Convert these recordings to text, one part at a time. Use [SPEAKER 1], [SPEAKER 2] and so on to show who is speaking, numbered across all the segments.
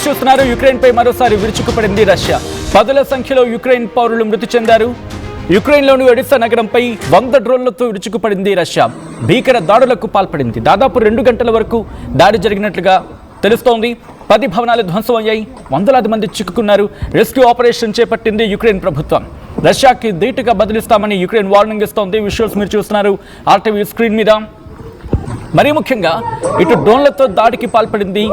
[SPEAKER 1] చూస్తున్నారు. యుక్రెయిన్పై మరోసారి విరుచుకుపడింది రష్యా. పదుల సంఖ్యలో యుక్రెయిన్ పౌరులు మృతి చెందారు. యుక్రెయిన్లోని ఒడిశా నగరంపై 100 డ్రోన్లతో విరుచుకుపడింది రష్యా. భీకర దాడులకు పాల్పడింది. దాదాపు 2 గంటల వరకు దాడి జరిగినట్లుగా తెలుస్తోంది. 10 భవనాలు ధ్వంసమయ్యాయి. వందలాది మంది చిక్కుకున్నారు. రెస్క్యూ ఆపరేషన్ చేపట్టింది యుక్రెయిన్ ప్రభుత్వం. రష్యాకి ధీటుగా బదిలిస్తామని యుక్రెయిన్ వార్నింగ్ ఇస్తోంది. విజువల్స్ మీరు చూస్తున్నారు ఆర్టీవీ స్క్రీన్ మీద. మరీ ముఖ్యంగా ఇటు డ్రోన్లతో దాడికి పాల్పడింది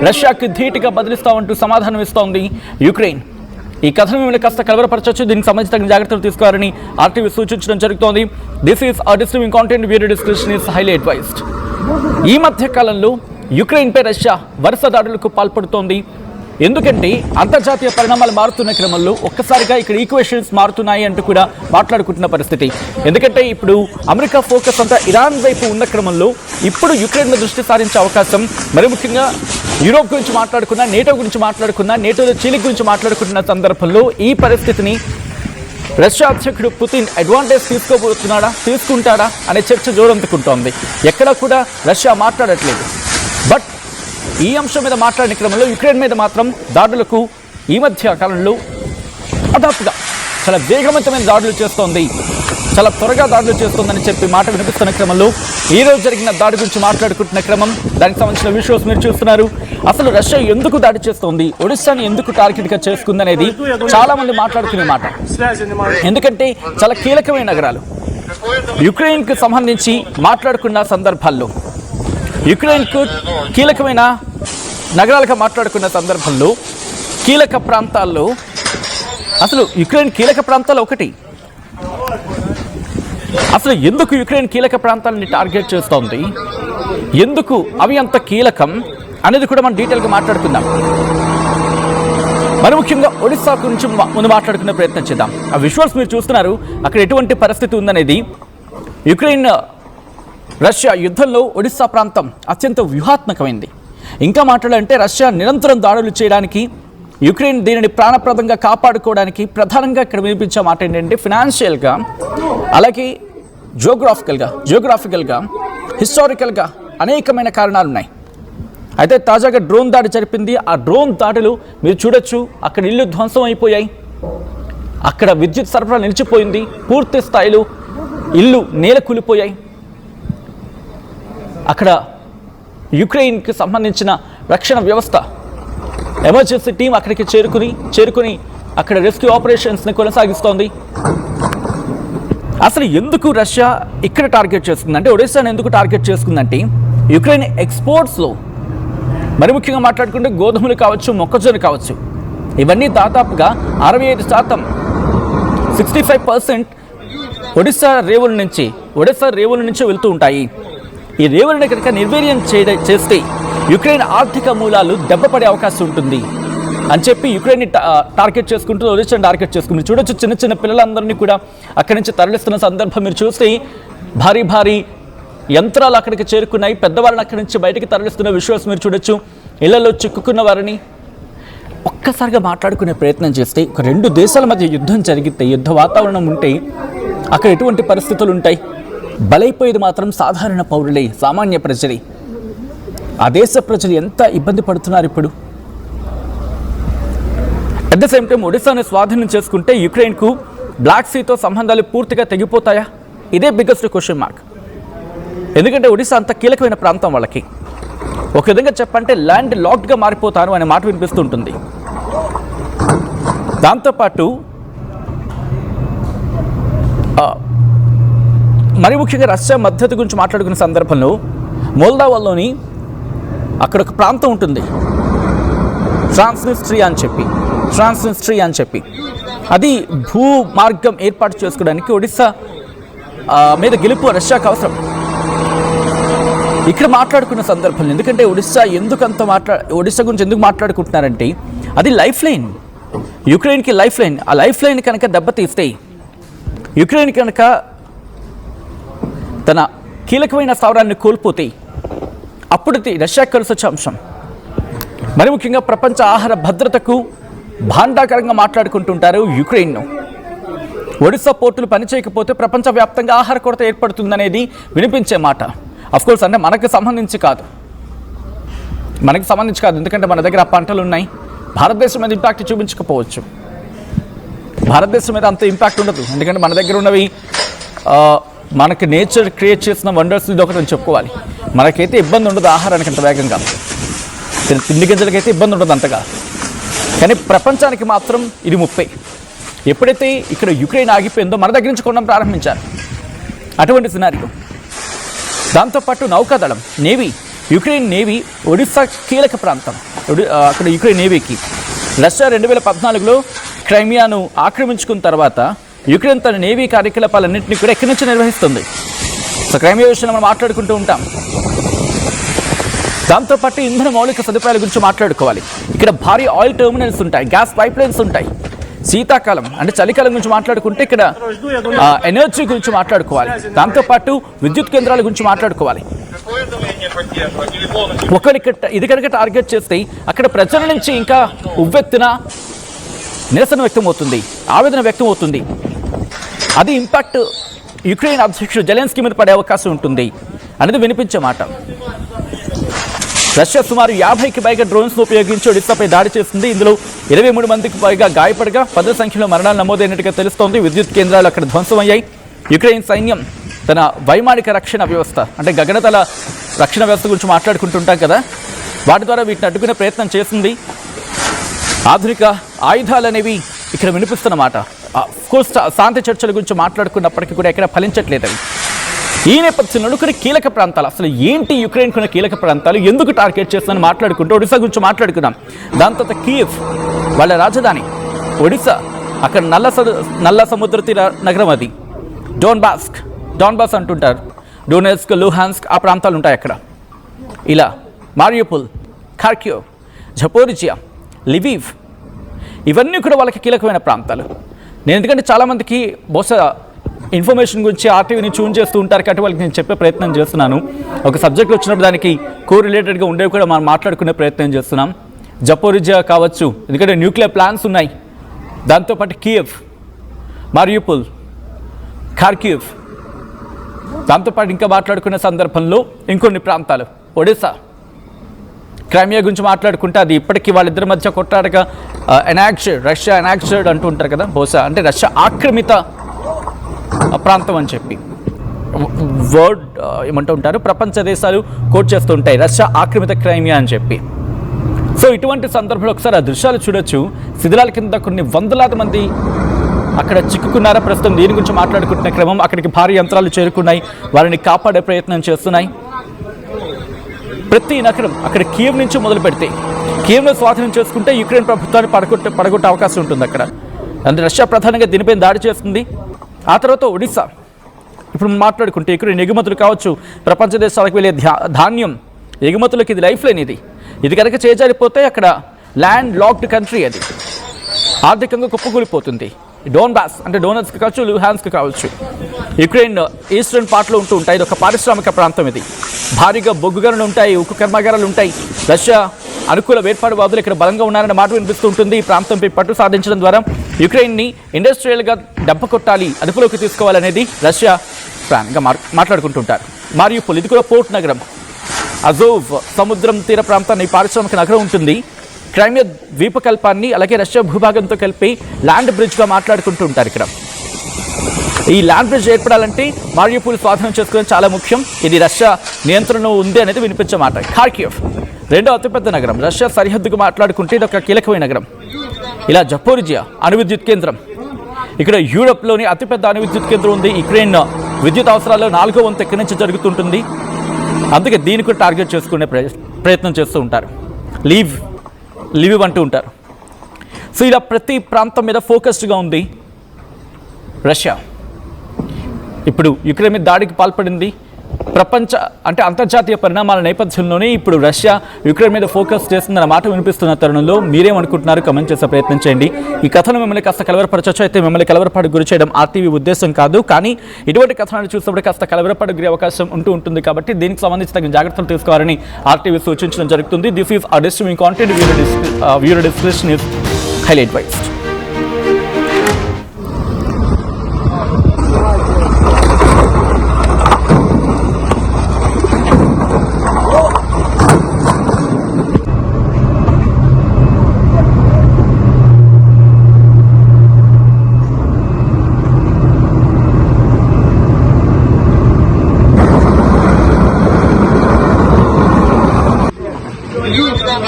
[SPEAKER 1] రష్యాకి ధీటుగా బదిలిస్తామంటూ సమాధానం ఇస్తోంది యుక్రెయిన్. ఈ కథను మిమ్మల్ని కాస్త కలవరపరచవచ్చు. దీనికి సంబంధించి తగిన జాగ్రత్తలు తీసుకోవాలని ఆర్టీవీ సూచించడం జరుగుతోంది. This is disturbing content, viewer discretion is highly advised. ఈ మధ్య కాలంలో యుక్రెయిన్పై రష్యా వరుస దాడులకు పాల్పడుతోంది. ఎందుకంటే అంతర్జాతీయ పరిణామాలు మారుతున్న క్రమంలో ఒక్కసారిగా ఇక్కడ ఈక్వేషన్స్ మారుతున్నాయి అంటూ కూడా మాట్లాడుకుంటున్న పరిస్థితి. ఎందుకంటే ఇప్పుడు అమెరికా ఫోకస్ అంతా ఇరాన్ వైపు ఉన్న క్రమంలో ఇప్పుడు యుక్రెయిన్లో దృష్టి సారించే అవకాశం, మరి ముఖ్యంగా యూరోప్ గురించి మాట్లాడుకున్నా, నేటో గురించి మాట్లాడుకున్నా, నేటోలో చీలిక గురించి మాట్లాడుకుంటున్న సందర్భంలో ఈ పరిస్థితిని రష్యా అధ్యక్షుడు పుతిన్ అడ్వాంటేజ్ తీసుకుంటాడా అనే చర్చ జోరందుకుంటోంది. ఎక్కడా కూడా రష్యా మాట్లాడట్లేదు. బట్ ఈ అంశం మీద మాట్లాడిన క్రమంలో యుక్రెయిన్ మీద మాత్రం దాడులకు ఈ మధ్య కాలంలో దాదాపుగా చాలా వేగవంతమైన దాడులు చేస్తోంది, చాలా త్వరగా దాడులు చేస్తోందని చెప్పి మాట వినిపిస్తున్న క్రమంలో ఈ రోజు జరిగిన దాడి గురించి మాట్లాడుకుంటున్న క్రమం, దానికి సంబంధించిన విజువల్స్ మీరు చూస్తున్నారు. అసలు రష్యా ఎందుకు దాడి చేస్తోంది, ఒడిశాని ఎందుకు టార్గెట్గా చేసుకుంది అనేది చాలా మంది మాట్లాడుకునే మాట. ఎందుకంటే చాలా కీలకమైన నగరాలు యుక్రెయిన్కు సంబంధించి మాట్లాడుకున్న సందర్భాల్లో, యుక్రెయిన్కు కీలకమైన నగరాలుగా మాట్లాడుకున్న సందర్భంలో కీలక ప్రాంతాల్లో, అసలు యుక్రెయిన్ కీలక ప్రాంతాలు ఒకటి, అసలు ఎందుకు యుక్రెయిన్ కీలక ప్రాంతాలని టార్గెట్ చేస్తోంది, ఎందుకు అవి అంత కీలకం అనేది కూడా మనం డీటెయిల్గా మాట్లాడుకుందాం. మరి ముఖ్యంగా ఒడిశా గురించి ముందు మాట్లాడుకునే ప్రయత్నం చేద్దాం. ఆ విజువల్స్ మీరు చూస్తున్నారు. అక్కడ ఎటువంటి పరిస్థితి ఉందనేది. యుక్రెయిన్ రష్యా యుద్ధంలో ఒడిశా ప్రాంతం అత్యంత వ్యూహాత్మకమైంది. ఇంకా మాట్లాడాలంటే రష్యా నిరంతరం దాడులు చేయడానికి, యుక్రెయిన్ దీనిని ప్రాణప్రదంగా కాపాడుకోవడానికి ప్రధానంగా ఇక్కడ వినిపించే మాట ఏంటంటే ఫినాన్షియల్గా, అలాగే జియోగ్రాఫికల్గా, హిస్టారికల్గా అనేకమైన కారణాలు ఉన్నాయి. అయితే తాజాగా డ్రోన్ దాడి జరిపింది. ఆ డ్రోన్ దాడులు మీరు చూడొచ్చు. అక్కడ ఇల్లు ధ్వంసం అయిపోయాయి, అక్కడ విద్యుత్ సరఫరా నిలిచిపోయింది, పూర్తి స్థాయిలో ఇల్లు నేల కూలిపోయాయి. అక్కడ యుక్రెయిన్కి సంబంధించిన రక్షణ వ్యవస్థ ఎమర్జెన్సీ టీం అక్కడికి చేరుకుని అక్కడ రెస్క్యూ ఆపరేషన్స్ని కొనసాగిస్తోంది. అసలు ఎందుకు రష్యా ఇక్కడ టార్గెట్ చేస్తుందంటే, ఒడిశాను ఎందుకు టార్గెట్ చేసుకుందంటే యుక్రెయిన్ ఎక్స్పోర్ట్స్లో మరి ముఖ్యంగా మాట్లాడుకుంటే గోధుమలు కావచ్చు, మొక్కజొన్న కావచ్చు, ఇవన్నీ దాదాపుగా 65%, 65% ఒడిశా రేవుల నుంచి వెళ్తూ ఉంటాయి. ఈ రేవులను కనుక నిర్వీర్యం చేస్తే యుక్రెయిన్ ఆర్థిక మూలాలు దెబ్బపడే అవకాశం ఉంటుంది అని చెప్పి యుక్రెయిన్ని టార్గెట్ చేసుకుంటూ ఒడిశాను టార్గెట్ చేసుకుంటుంది. చూడొచ్చు, చిన్న చిన్న పిల్లలందరినీ కూడా అక్కడి నుంచి తరలిస్తున్న సందర్భం మీరు చూస్తే భారీ యంత్రాలు అక్కడికి చేరుకున్నాయి. పెద్దవాళ్ళని అక్కడి నుంచి బయటికి తరలిస్తున్న విజువల్స్ మీరు చూడొచ్చు. ఇళ్లలో చిక్కుకున్న వారిని ఒక్కసారిగా మాట్లాడుకునే ప్రయత్నం చేస్తే, ఒక 2 దేశాల మధ్య యుద్ధం జరిగితే, యుద్ధ వాతావరణం ఉంటే అక్కడ ఎటువంటి పరిస్థితులు ఉంటాయి? బలైపోయేది మాత్రం సాధారణ పౌరులే, సామాన్య ప్రజలే. ఆ దేశ ప్రజలు ఎంత ఇబ్బంది పడుతున్నారు ఇప్పుడు. అట్ ద సేమ్ టైం ఒడిశాను స్వాధీనం చేసుకుంటే యుక్రెయిన్కు బ్లాక్ సీతో సంబంధాలు పూర్తిగా తెగిపోతాయా? ఇదే బిగ్గెస్ట్ క్వశ్చన్ మార్క్. ఎందుకంటే ఒడిశా అంత కీలకమైన ప్రాంతం వాళ్ళకి. ఒక విధంగా చెప్పంటే ల్యాండ్ లాక్డ్గా మారిపోతారు అనే మాట వినిపిస్తుంటుంది. దాంతోపాటు మరి ముఖ్యంగా రష్యా మద్దతు గురించి మాట్లాడుకున్న సందర్భంలో మోల్దావాలోని అక్కడ ఒక ప్రాంతం ఉంటుంది, ట్రాన్స్నిస్ట్రియా అని చెప్పి అది భూ మార్గం ఏర్పాటు చేసుకోవడానికి ఒడిశా మీద గెలుపు రష్యాకు అవసరం. ఇక్కడ మాట్లాడుకున్న సందర్భంలో, ఎందుకంటే ఒడిశా గురించి ఎందుకు మాట్లాడుకుంటున్నారంటే అది లైఫ్ లైన్, యుక్రెయిన్కి లైఫ్ లైన్. ఆ లైఫ్ లైన్ కనుక దెబ్బతీస్తే, యుక్రెయిన్ కనుక తన కీలకమైన స్థావరాన్ని కోల్పోతే అప్పుడు రష్యాకు కలిసి వచ్చే అంశం. మరి ముఖ్యంగా ప్రపంచ ఆహార భద్రతకు భాండాకరంగా మాట్లాడుకుంటుంటారు యుక్రెయిన్ను. ఒడిశా పోర్టులు పనిచేయకపోతే ప్రపంచవ్యాప్తంగా ఆహార కొరత ఏర్పడుతుందనేది వినిపించే మాట. అఫ్కోర్స్ అంటే మనకు సంబంధించి కాదు, మనకి సంబంధించి కాదు, ఎందుకంటే మన దగ్గర ఆ పంటలు ఉన్నాయి. భారతదేశం మీద ఇంపాక్ట్ చూపించకపోవచ్చు, భారతదేశం మీద అంత ఇంపాక్ట్ ఉండదు, ఎందుకంటే మన దగ్గర ఉన్నవి మనకి నేచర్ క్రియేట్ చేసిన వండర్స్ ఇది ఒకటి అని చెప్పుకోవాలి. మనకైతే ఇబ్బంది ఉండదు ఆహారానికి అంత వేగంగా, తిండి గింజలకైతే ఇబ్బంది ఉండదు అంతగా. కానీ ప్రపంచానికి మాత్రం ఇది ముప్పై. ఎప్పుడైతే ఇక్కడ యుక్రెయిన్ ఆగిపోయిందో మన దగ్గర నుంచి కొనడం ప్రారంభించారు, అటువంటి సినారియో. దాంతోపాటు నౌకాదళం, నేవీ, యుక్రెయిన్ నేవీ ఒడిస్సా కీలక ప్రాంతం. అక్కడ యుక్రెయిన్ నేవీకి రష్యా 2014లో క్రైమియాను ఆక్రమించుకున్న తర్వాత యుక్రెయిన్ తన నేవీ కార్యకలాపాలన్నింటినీ కూడా ఎక్కడి నుంచి నిర్వహిస్తుంది. సో క్రైమియా విషయంలో మనం మాట్లాడుకుంటూ ఉంటాం. దాంతోపాటు ఇంధన మౌలిక సదుపాయాల గురించి మాట్లాడుకోవాలి. ఇక్కడ భారీ ఆయిల్ టెర్మినల్స్ ఉంటాయి, గ్యాస్ పైప్ లైన్స్ ఉంటాయి. శీతాకాలం అంటే చలికాలం గురించి మాట్లాడుకుంటే ఇక్కడ ఎనర్జీ గురించి మాట్లాడుకోవాలి. దాంతోపాటు విద్యుత్ కేంద్రాల గురించి మాట్లాడుకోవాలి. ఇది కనుక టార్గెట్ చేస్తే అక్కడ ప్రజల నుంచి ఇంకా ఉవ్వెత్తున నిరసన వ్యక్తమవుతుంది, ఆవేదన వ్యక్తమవుతుంది. అది ఇంపాక్ట్ యుక్రెయిన్ అధ్యక్షుడు జెలెన్స్కీ మీద పడే అవకాశం ఉంటుంది అనేది వినిపించే మాట. రష్యా సుమారు 50కి పైగా డ్రోన్స్ను ఉపయోగించి ఒడిశాపై దాడి చేసింది. ఇందులో 23 మందికి పైగా గాయపడగా 10 సంఖ్యలో మరణాలు నమోదైనట్టుగా తెలుస్తోంది. విద్యుత్ కేంద్రాలు అక్కడ ధ్వంసమయ్యాయి. యుక్రెయిన్ సైన్యం తన వైమానిక రక్షణ వ్యవస్థ అంటే గగనతల రక్షణ వ్యవస్థ గురించి మాట్లాడుకుంటుంటాం కదా, వాటి ద్వారా వీటిని అడ్డుకునే ప్రయత్నం చేసింది. ఆధునిక ఆయుధాలు అనేవి ఇక్కడ వినిపిస్తున్నమాట. కోర్స్ శాంతి చర్చల గురించి మాట్లాడుకున్నప్పటికీ కూడా ఎక్కడ ఫలించట్లేదు అవి. ఈ నేపథ్యంలో కొన్ని కీలక ప్రాంతాలు, అసలు ఏంటి యుక్రెయిన్ కొన్ని కీలక ప్రాంతాలు, ఎందుకు టార్గెట్ చేస్తుందని మాట్లాడుకుంటూ ఒడిశా గురించి మాట్లాడుకుందాం. దాని తర్వాత కీవ్ వాళ్ళ రాజధాని ఒడిశా, అక్కడ నల్ల సముద్ర తీర నగరం అది. డాన్బాస్ అంటుంటారు, డోనెట్స్క్, లుహాన్స్క్ ఆ ప్రాంతాలు ఉంటాయి అక్కడ. ఇలా మారియోపోల్, ఖార్కివ్, జపోరిజియా, లివివ్ ఇవన్నీ కూడా వాళ్ళకి కీలకమైన ప్రాంతాలు. నేను ఎందుకంటే చాలామందికి బహుశా ఇన్ఫర్మేషన్ గురించి ఆర్టీవీని ట్యూన్ చేస్తూ ఉంటారు కాబట్టి వాళ్ళకి నేను చెప్పే ప్రయత్నం చేస్తున్నాను. ఒక సబ్జెక్ట్ వచ్చినప్పుడు దానికి కోరిలేటెడ్గా ఉండేవి కూడా మనం మాట్లాడుకునే ప్రయత్నం చేస్తున్నాం. జపోరిజియా కావచ్చు, ఎందుకంటే న్యూక్లియర్ ప్లాంట్స్ ఉన్నాయి. దాంతోపాటు కియవ్, మారియోపోల్, ఖార్కివ్, దాంతోపాటు ఇంకా మాట్లాడుకునే సందర్భంలో ఇంకొన్ని ప్రాంతాలు ఒడిశా, క్రైమియా గురించి మాట్లాడుకుంటే అది ఇప్పటికీ వాళ్ళిద్దరి మధ్య కొట్టాడగా రష్యా ఎనాక్టెడ్ అంటూ ఉంటారు కదా, బహుశా అంటే రష్యా ఆక్రమిత ప్రాంతం అని చెప్పి వర్డ్ ఏమంటూ ఉంటారు, ప్రపంచ దేశాలు కోట్ చేస్తూ ఉంటాయి రష్యా ఆక్రమిత క్రైమియా అని చెప్పి. సో ఇటువంటి సందర్భంలో ఒకసారి ఆ దృశ్యాలు చూడొచ్చు. శిథిలాల కింద కొన్ని వందలాది మంది అక్కడ చిక్కుకున్నారా. ప్రస్తుతం దీని గురించి మాట్లాడుకుంటున్న క్రమం, అక్కడికి భారీ యంత్రాలు చేరుకున్నాయి, వారిని కాపాడే ప్రయత్నం చేస్తున్నాయి. ప్రతి నగరం అక్కడ కీవ్ నుంచి మొదలు పెడితే కీవ్ను స్వాధీనం చేసుకుంటే యుక్రెయిన్ ప్రభుత్వాన్ని పడగొట్టే అవకాశం ఉంటుంది అక్కడ. అంటే రష్యా ప్రధానంగా దీనిపై దాడి చేస్తుంది. ఆ తర్వాత ఒడిశా, ఇప్పుడు మాట్లాడుకుంటే యుక్రెయిన్ ఎగుమతులు కావచ్చు, ప్రపంచ దేశాలకు వెళ్ళే ధాన్యం ఎగుమతులకు ఇది లైఫ్ లైన్. ఇది కనుక చేజారిపోతే అక్కడ ల్యాండ్ లాక్డ్ కంట్రీ, అది ఆర్థికంగా కుప్పకూలిపోతుంది. డోన్బాస్ అంటే డోనెట్స్క్ కావచ్చు, లుహాన్స్క్ కావచ్చు, యుక్రెయిన్ ఈస్టర్న్ పార్ట్లో ఉంటూ ఉంటాయి. ఇది ఒక పారిశ్రామిక ప్రాంతం. ఇది భారీగా బొగ్గు గనులు ఉంటాయి, ఉక్కు కర్మాగారాలు ఉంటాయి. రష్యా అనుకూల వేర్పాటువాదులు ఇక్కడ బలంగా ఉన్నారనే మాట వినిపిస్తూ ఉంటుంది. ఈ ప్రాంతంపై పట్టు సాధించడం ద్వారా యుక్రెయిన్ని ఇండస్ట్రియల్గా దెబ్బ కొట్టాలి, అదుపులోకి తీసుకోవాలనేది రష్యా ప్లాన్గా మాట్లాడుకుంటుంటారు. మారియోపోల్ ఇది కూడా పోర్ట్ నగరం. అజోవ్ సముద్రం తీర ప్రాంతాన్ని పారిశ్రామిక నగరం ఉంటుంది. క్రైమియా ద్వీపకల్పాన్ని అలాగే రష్యా భూభాగంతో కలిపి ల్యాండ్ బ్రిడ్జ్గా మాట్లాడుకుంటూ ఉంటారు. ఇక్కడ ఈ ల్యాండ్ బ్రిడ్జ్ ఏర్పడాలంటే మారియోపోల్ స్వాధీనం చేసుకోవడం చాలా ముఖ్యం. ఇది రష్యా నియంత్రణలో ఉంది అనేది వినిపించే మాట. ఖార్కివ్ రెండో అతిపెద్ద నగరం, రష్యా సరిహద్దుకు మాట్లాడుకుంటే ఇది ఒక కీలకమైన నగరం. ఇలా జపోరిజియా అణు విద్యుత్ కేంద్రం, ఇక్కడ యూరోప్లోని అతిపెద్ద అణు విద్యుత్ కేంద్రం ఉంది. యుక్రెయిన్ విద్యుత్ అవసరాల్లో 4వ వంతు ఎక్కడి నుంచి జరుగుతుంటుంది, అందుకే దీన్ని కూడా టార్గెట్ చేసుకునే ప్రయత్నం చేస్తూ ఉంటారు. లివివ్ అంటూ ఉంటారు. సో ఇలా ప్రతి ప్రాంతం మీద ఫోకస్డ్గా ఉంది రష్యా. ఇప్పుడు యుక్రెయిన్ మీద దాడికి పాల్పడింది. అంతర్జాతీయ పరిణామాల నేపథ్యంలోనే ఇప్పుడు రష్యా యుక్రెయిన్ మీద ఫోకస్ చేస్తుందన్న మాట వినిపిస్తున్న తరుణంలో మీరేమనుకుంటున్నారు కమెంట్ చేసే ప్రయత్నం చేయండి. ఈ కథను మిమ్మల్ని కాస్త కలవరపరచవచ్చు, అయితే మిమ్మల్ని కలవరపాటు గురి చేయడం ఆర్టీవీ ఉద్దేశం కాదు. కానీ ఇటువంటి కథనాన్ని చూసినప్పుడు కాస్త కలవరపాటు గురి అవకాశం ఉంటుంది కాబట్టి దీనికి సంబంధించి తగిన జాగ్రత్తలు తీసుకోవాలని ఆర్టీవీ సూచించడం జరుగుతుంది. This is a disturbing content. Viewer discretion is highly advised.
[SPEAKER 2] Дочка!